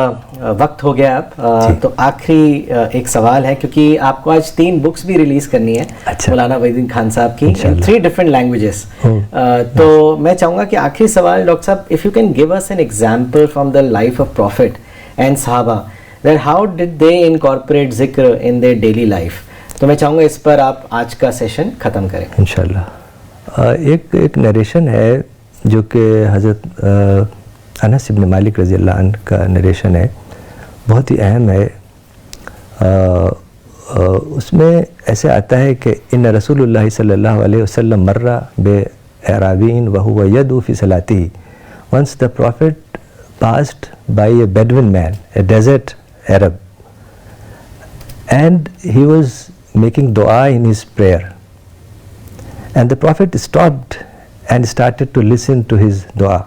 वक्त हो गया अब तो आखिरी एक सवाल है, क्योंकि आपको आज 3 बुक्स भी रिलीज करनी है मौलाना वहीदुद्दीन खान साहब की इन 3 डिफरेंट लैंग्वेजेस। तो मैं चाहूँगा कि आखिरी सवाल डॉक्टर साहब, if you can give us an example from the life of prophet and सहाबा, that how did they incorporate जिक्र इन देयर डेली लाइफ। तो मैं चाहूँगा इस पर आप आज का सेशन ख़त्म करें इंशाल्लाह। एक नरेशन है जो कि हज़रत अनस इब्न मालिक रज़ी अल्लाह अन्हु का नरेशन है, बहुत ही अहम है। उसमें ऐसे आता है कि इन रसूलुल्लाह सल्लल्लाहु अलैहि वसल्लम मर्रा बे अराबीन व हुवा यदू फी सलातिही। Once the Prophet passed by a Bedouin man, a desert Arab, and he was making dua in his prayer. And the Prophet stopped and started to listen to his dua.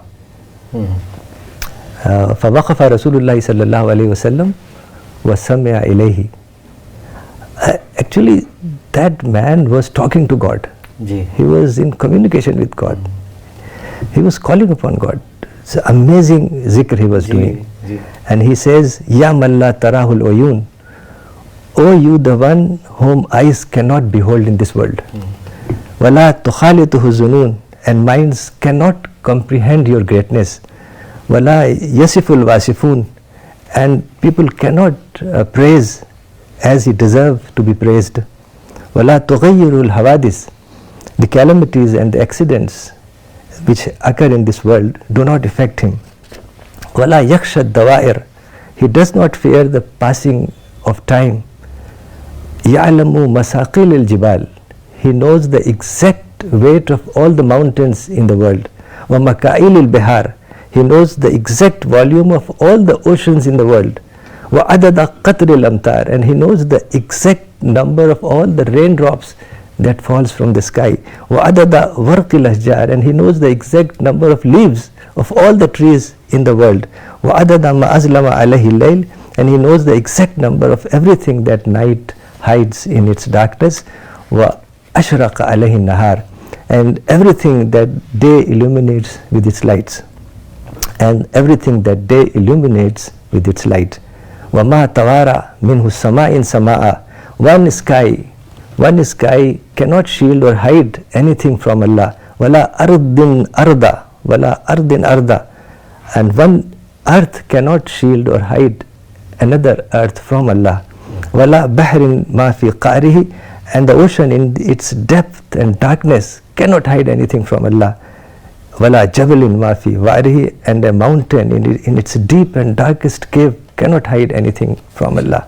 فوقف رسول الله صلى الله عليه وسلم وسمع إليه. Actually, that man was talking to God. He was in communication with God. He was calling upon God. It's an amazing zikr he was doing. And he says, Ya man la tarahul uyun, O you the one whom eyes cannot behold in this world. Wala tukhalituhu zunun, and minds cannot comprehend your greatness. Wala yasiful wasifun, and people cannot praise as he deserves to be praised. Wala tughayyirul hawadis, the calamities and the accidents which occur in this world do not affect him. Wala yakhsha dawair, he does not fear the passing of time. Ya'lamu masaqil al-jibal, he knows the exact weight of all the mountains in the world. Wa maka'il al-bihar, he knows the exact volume of all the oceans in the world. Wa adada qatr al-amtar, and he knows the exact number of all the raindrops that falls from the sky. Wa adada warq al-ashjar, and he knows the exact number of leaves of all the trees in the world. Wa adada ma azlama alayhi al-layl, and he knows the exact number of everything that night hides in its darkness. Wa ashraqa alayhi an-nahar, and everything that day illuminates with its lights. And everything that day illuminates with its light. وَمَا تَوَارَى مِنْهُ السَّمَاءٍ سَمَاءً, one sky cannot shield or hide anything from Allah. وَلَا أَرْضٍ أَرْضًا, وَلَا أَرْضٍ أَرْضًا, and one earth cannot shield or hide another earth from Allah. وَلَا بَحْرٍ مَا فِي قَعْرِهِ, and the ocean in its depth and darkness cannot hide anything from Allah. Wala jabalin ma fi warihi, and a mountain in its deep and darkest cave cannot hide anything from Allah.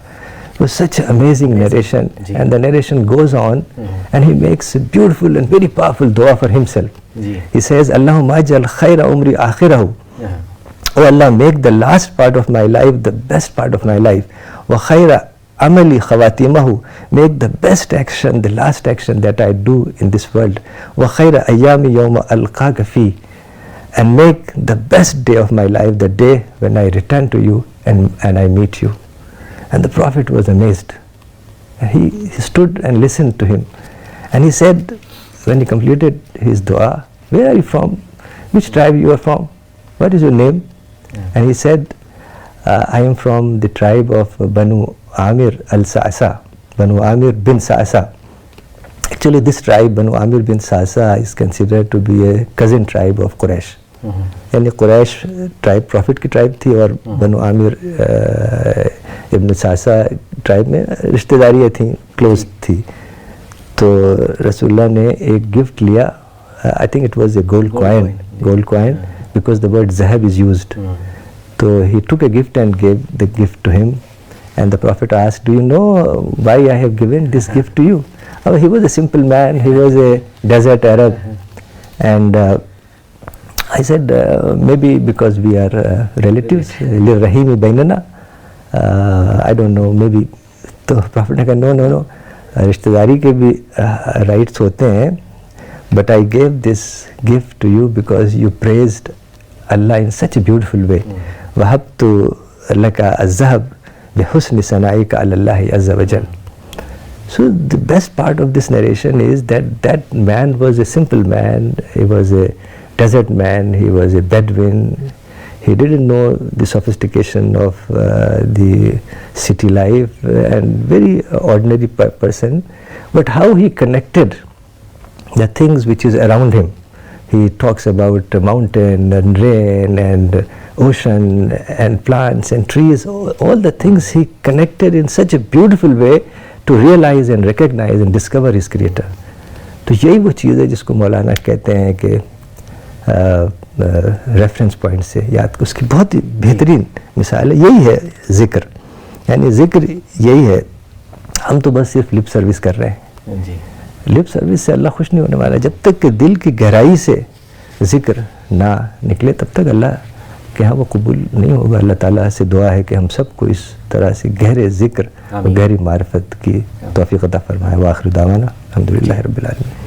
It was such an amazing narration, and the narration goes on, and he makes a beautiful and very powerful dua for himself. He says, Allahumma ajal khayra umri akhirahu. Oh Allah, make the last part of my life the best part of my life. Wa khayra amali khawatimahu, make the best action, the last action that I do in this world. Wa khayra ayami yawma alqaka fi, and make the best day of my life the day when I return to you and I meet you. And the Prophet was amazed. And he stood and listened to him. And he said, when he completed his dua, where are you from? Which tribe you are from? What is your name? And he said, I am from the tribe of Banu Amir al-Sa'sa, Banu Amir bin Sa'sa. Actually, this tribe, Banu Amir bin Sa'sa, is considered to be a cousin tribe of Quraysh. यानी Quraish tribe profit की tribe थी, और बनु आमिर इब्न सासा tribe में रिश्तेदारियाँ थी, close थी. तो रसूलुल्लाह ने एक गिफ्ट लिया, I think it was a gold coin, because the word ज़हब is used. So he took a gift and gave the gift to him, and the Prophet asked, do you know why I have given this gift to you? Oh, he was a simple man, he was a desert Arab, and I said, maybe because we are relatives, Rahimi Bainana, I don't know, maybe. तो Prophet ने कहा, no, रिश्तेदारी के भी rights होते हैं, but I gave this gift to you because you praised Allah in such a beautiful way. وَهَبْتُ لَكَ الذَّهَبْ بِحُسْنِ سَنَائِكَ عَلَى اللَّهِ عَزَّ وَجَلَّ. So the best part of this narration is that that man was a simple man, he was a desert man, he was a Bedouin, He didn't know the sophistication of the city life and very ordinary person, but how he connected the things which is around him. He talks about mountain and rain and ocean and plants and trees, all the things he connected in such a beautiful way to realize and recognize and discover his creator. तो यही वो चीज़ है जिसको मौलाना कहते हैं कि reference point से याद, उसकी बहुत ही बेहतरीन मिसाल है। यही है ज़िक्र, यानी ज़िक्र यही है। हम तो बस सिर्फ लिप सर्विस कर रहे हैं जी। लिप सर्विस से अल्लाह खुश नहीं होने वाला। जब तक कि दिल की गहराई से ज़िक्र ना निकले तब तक अल्लाह के यहाँ वो कबूल नहीं होगा। अल्लाह ताला से दुआ है कि हम सबको इस तरह से गहरे ज़िक्र और गहरी मारिफत की तौफीक अता फरमाए। व आखिर दावाना अल्हम्दुलिल्लाहि रब्बिल आलमीन।